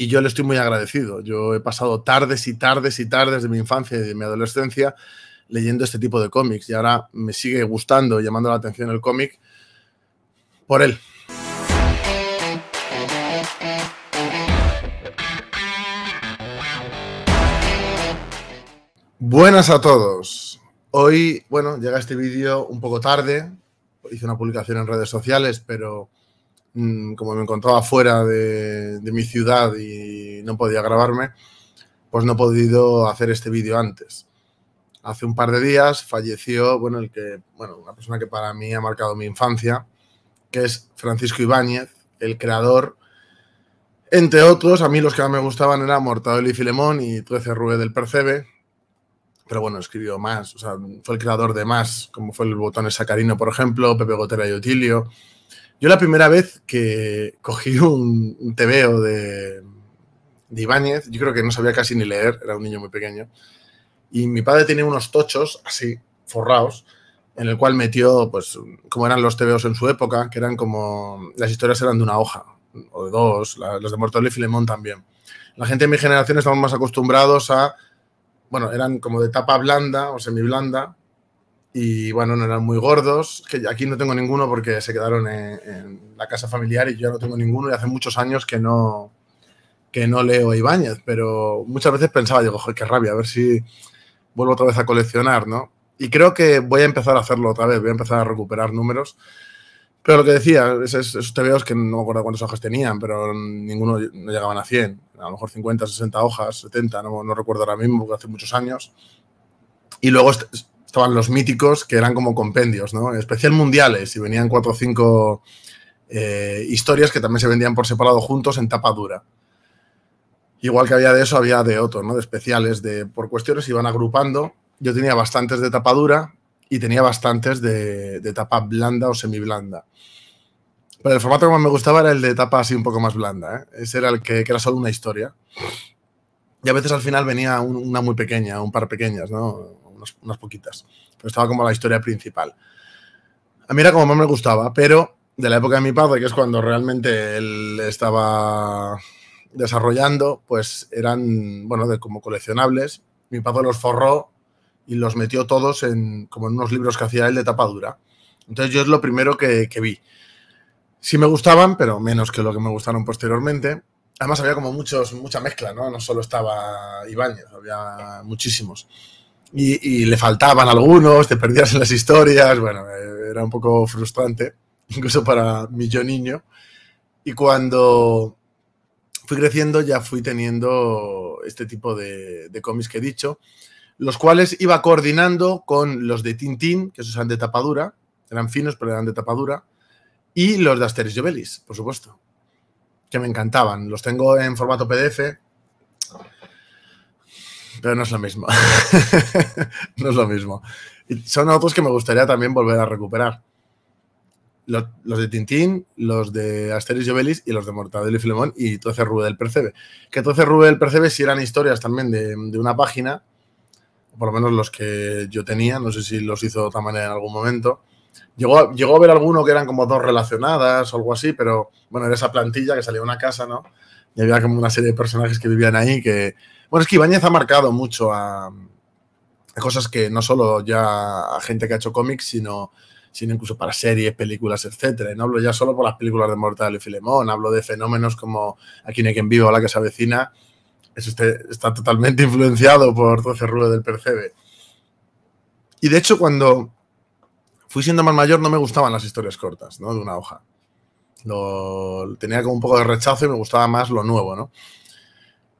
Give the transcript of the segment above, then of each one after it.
y yo le estoy muy agradecido. Yo he pasado tardes y tardes y tardes de mi infancia y de mi adolescencia leyendo este tipo de cómics y ahora me sigue gustando y llamando la atención el cómic por él. Buenas a todos. Hoy, bueno, llega este vídeo un poco tarde. Hice una publicación en redes sociales, pero como me encontraba fuera de mi ciudad y no podía grabarme, pues no he podido hacer este vídeo antes. Hace un par de días falleció, una persona que para mí ha marcado mi infancia, que es Francisco Ibáñez, el creador. Entre otros, a mí los que más me gustaban eran Mortadelo y Filemón y 13 Rue del Percebe. Pero bueno, escribió más, o sea, fue el creador de más, como fue el Botones Sacarino, por ejemplo, Pepe Gotera y Otilio. Yo la primera vez que cogí un tebeo de Ibáñez, yo creo que no sabía casi ni leer, era un niño muy pequeño, y mi padre tenía unos tochos así, forrados, en el cual metió, pues, como eran los tebeos en su época, que eran como, las historias eran de una hoja, o de dos, los de Mortadelo y Filemón también. La gente de mi generación estamos más acostumbrados a, bueno, eran como de tapa blanda o semiblanda y, bueno, no eran muy gordos, que aquí no tengo ninguno porque se quedaron en la casa familiar y yo no tengo ninguno y hace muchos años que no leo Ibáñez, pero muchas veces pensaba, digo, joder, qué rabia, a ver si vuelvo otra vez a coleccionar, ¿no? Y creo que voy a empezar a hacerlo otra vez, voy a empezar a recuperar números. Pero lo que decía, esos tebeos que no me acuerdo cuántas hojas tenían, pero ninguno no llegaban a 100, a lo mejor 50, 60 hojas, 70, no recuerdo ahora mismo, porque hace muchos años. Y luego estaban los míticos, que eran como compendios, ¿no? Especial mundiales, y venían 4 o 5 historias que también se vendían por separado juntos en tapa dura. Igual que había de eso, había de otros, ¿no? De especiales, por cuestiones iban agrupando. Yo tenía bastantes de tapa dura y tenía bastantes de tapa blanda o semiblanda. Pero el formato que más me gustaba era el de tapa así un poco más blanda, ¿eh? Ese era el que era solo una historia. Y a veces al final venía una muy pequeña, un par pequeñas, ¿no? Unas poquitas. Pero estaba como la historia principal. A mí era como más me gustaba, pero de la época de mi padre, que es cuando realmente él estaba desarrollando, pues eran, bueno, como coleccionables. Mi padre los forró y los metió todos como en unos libros que hacía él de tapa dura. Entonces yo es lo primero que vi. Sí me gustaban, pero menos que lo que me gustaron posteriormente. Además había como mucha mezcla, ¿no? No solo estaba Ibáñez, había muchísimos. Y le faltaban algunos, te perdías en las historias, bueno, era un poco frustrante, incluso para mi yo niño. Y cuando fui creciendo ya fui teniendo este tipo de cómics que he dicho, los cuales iba coordinando con los de Tintín, que esos eran de tapadura, eran finos pero eran de tapadura, y los de Asterix y Obelix, por supuesto, que me encantaban. Los tengo en formato PDF, pero no es lo mismo. No es lo mismo. Y son otros que me gustaría también volver a recuperar. Los de Tintín, los de Asterix y Obelix y los de Mortadelo y Filemón y 13 Rue del Percebe. Que 13 Rue del Percebe sí eran historias también de una página, por lo menos los que yo tenía, no sé si los hizo de otra manera en algún momento. Llegó a ver alguno que eran como dos relacionadas o algo así, pero bueno, era esa plantilla que salía de una casa, ¿no? Y había como una serie de personajes que vivían ahí que... Bueno, es que Ibáñez ha marcado mucho a cosas que no solo ya a gente que ha hecho cómics, sino incluso para series, películas, etcétera. Y no hablo ya solo por las películas de Mortadelo y Filemón, hablo de fenómenos como Aquí no hay quien viva o La que se avecina. Eso está totalmente influenciado por 12 Rue del Percebe. Y de hecho, cuando fui siendo más mayor, no me gustaban las historias cortas, ¿no? De una hoja. Tenía como un poco de rechazo y me gustaba más lo nuevo, ¿no?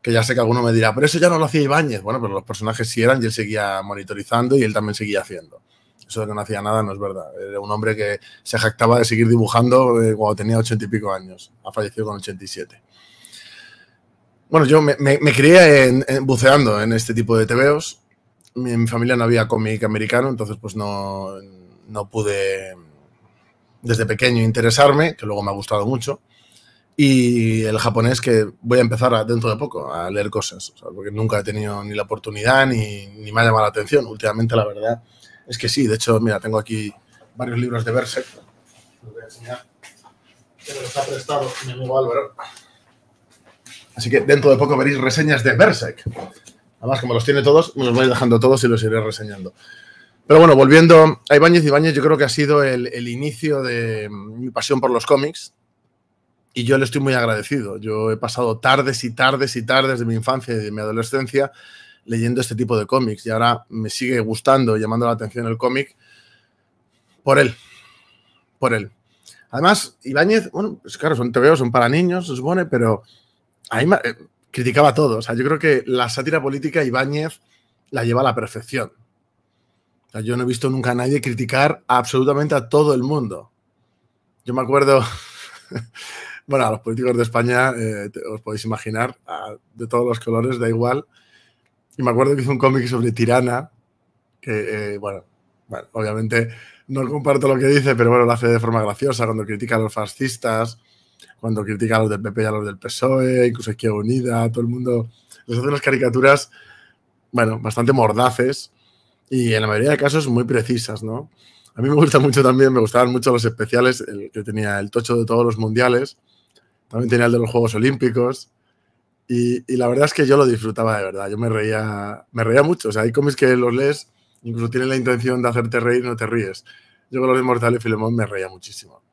Que ya sé que alguno me dirá, pero eso ya no lo hacía Ibáñez. Bueno, pero los personajes sí eran y él seguía monitorizando y él también seguía haciendo. Eso de que no hacía nada no es verdad. Era un hombre que se jactaba de seguir dibujando cuando tenía 80 y pico años. Ha fallecido con 87. Bueno, yo me crié buceando en este tipo de tebeos. En mi familia no había cómic americano, entonces pues no pude desde pequeño interesarme, que luego me ha gustado mucho. Y el japonés, que voy a empezar dentro de poco a leer cosas, o sea, porque nunca he tenido ni la oportunidad ni me ha llamado la atención. Últimamente, la verdad es que sí. De hecho, mira, tengo aquí varios libros de Berserk. Los voy a enseñar. Que me los ha prestado mi amigo Álvaro. Así que dentro de poco veréis reseñas de Berserk. Además, como los tiene todos, me los voy dejando todos y los iré reseñando. Pero bueno, volviendo a Ibáñez, yo creo que ha sido el inicio de mi pasión por los cómics y yo le estoy muy agradecido. Yo he pasado tardes y tardes y tardes de mi infancia y de mi adolescencia leyendo este tipo de cómics y ahora me sigue gustando, llamando la atención el cómic por él. Además, Ibáñez, bueno, pues claro, son TVO, son para niños, se supone, pero ahí criticaba todo. O sea, yo creo que la sátira política Ibáñez la lleva a la perfección. O sea, yo no he visto nunca a nadie criticar absolutamente a todo el mundo. Yo me acuerdo, bueno, a los políticos de España, os podéis imaginar, de todos los colores, da igual. Y me acuerdo que hizo un cómic sobre Tirana, que, bueno, obviamente no comparto lo que dice, pero bueno, lo hace de forma graciosa cuando critica a los fascistas, cuando critica a los del PP y a los del PSOE, incluso Izquierda Unida, todo el mundo les hace unas caricaturas, bueno, bastante mordaces y en la mayoría de casos muy precisas, ¿no? A mí me gusta mucho también, me gustaban mucho los especiales, el que tenía el tocho de todos los mundiales, también tenía el de los Juegos Olímpicos y la verdad es que yo lo disfrutaba de verdad, yo me reía mucho, o sea, hay cómics que los lees, incluso tienen la intención de hacerte reír y no te ríes. Yo con los de Mortadelo y Filemón me reía muchísimo.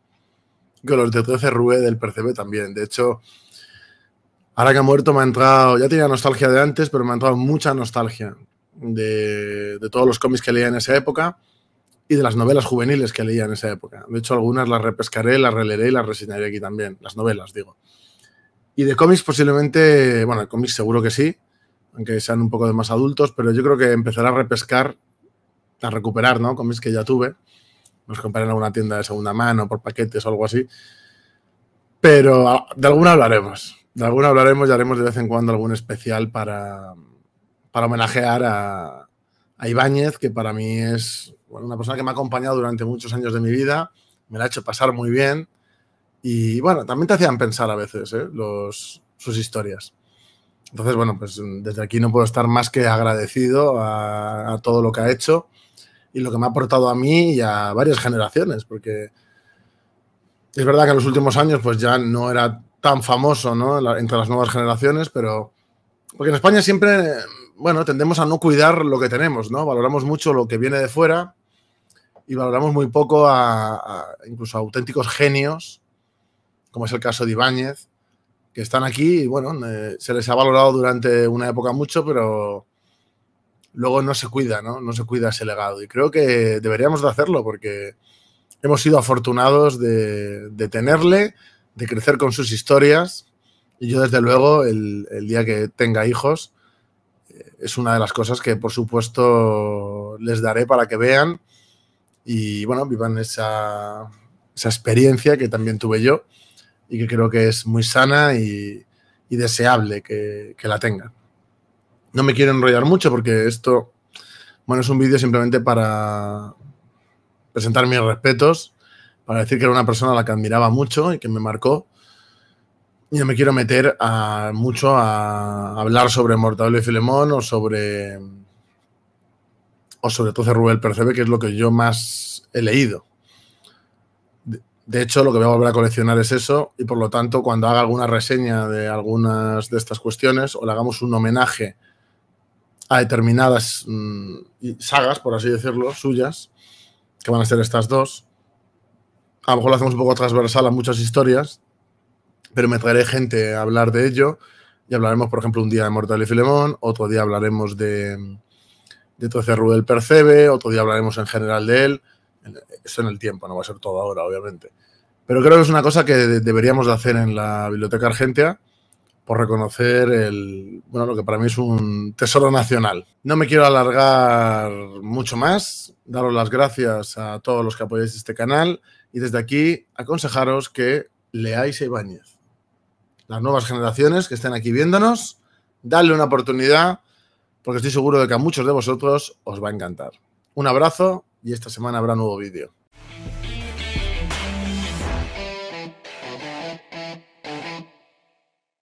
Con los de 13 Rue del Percebe también. De hecho, ahora que ha muerto me ha entrado, ya tenía nostalgia de antes, pero me ha entrado mucha nostalgia de todos los cómics que leía en esa época y de las novelas juveniles que leía en esa época. De hecho, algunas las repescaré, las releeré y las reseñaré aquí también. Las novelas, digo. Y de cómics posiblemente, bueno, de cómics seguro que sí, aunque sean un poco de más adultos, pero yo creo que empezaré a repescar, a recuperar, ¿no? Cómics que ya tuve. Los compraré en alguna tienda de segunda mano, por paquetes o algo así. Pero de alguna hablaremos. De alguna hablaremos y haremos de vez en cuando algún especial para homenajear a Ibáñez, que para mí es, bueno, una persona que me ha acompañado durante muchos años de mi vida, me la ha hecho pasar muy bien y, bueno, también te hacían pensar a veces, sus historias. Entonces, bueno, pues desde aquí no puedo estar más que agradecido a todo lo que ha hecho y lo que me ha aportado a mí y a varias generaciones, porque es verdad que en los últimos años pues ya no era tan famoso, ¿no? Entre las nuevas generaciones, pero porque en España siempre, bueno, tendemos a no cuidar lo que tenemos, ¿no? Valoramos mucho lo que viene de fuera y valoramos muy poco incluso a auténticos genios, como es el caso de Ibáñez, que están aquí y, bueno, se les ha valorado durante una época mucho, pero luego no se cuida, ¿no? No se cuida ese legado. Y creo que deberíamos de hacerlo porque hemos sido afortunados de tenerle, de crecer con sus historias. Y yo, desde luego, el día que tenga hijos, es una de las cosas que, por supuesto, les daré para que vean y, bueno, vivan esa experiencia que también tuve yo y que creo que es muy sana y deseable que la tengan. No me quiero enrollar mucho porque esto, bueno, es un vídeo simplemente para presentar mis respetos, para decir que era una persona a la que admiraba mucho y que me marcó. Y no me quiero meter mucho a hablar sobre Mortadelo y Filemón o sobre 12 Rue del Percebe, que es lo que yo más he leído. De hecho, lo que voy a volver a coleccionar es eso y, por lo tanto, cuando haga alguna reseña de algunas de estas cuestiones o le hagamos un homenaje a determinadas sagas, por así decirlo, suyas, que van a ser estas dos, a lo mejor lo hacemos un poco transversal a muchas historias, pero me traeré gente a hablar de ello y hablaremos, por ejemplo, un día de Mortadelo y Filemón, otro día hablaremos de 13 Rue del Percebe, otro día hablaremos en general de él. Eso en el tiempo, no va a ser todo ahora, obviamente. Pero creo que es una cosa que deberíamos de hacer en la Biblioteca Argentea por reconocer lo que para mí es un tesoro nacional. No me quiero alargar mucho más, daros las gracias a todos los que apoyáis este canal y desde aquí aconsejaros que leáis a Ibáñez. Las nuevas generaciones que estén aquí viéndonos, dadle una oportunidad porque estoy seguro de que a muchos de vosotros os va a encantar. Un abrazo y esta semana habrá nuevo vídeo.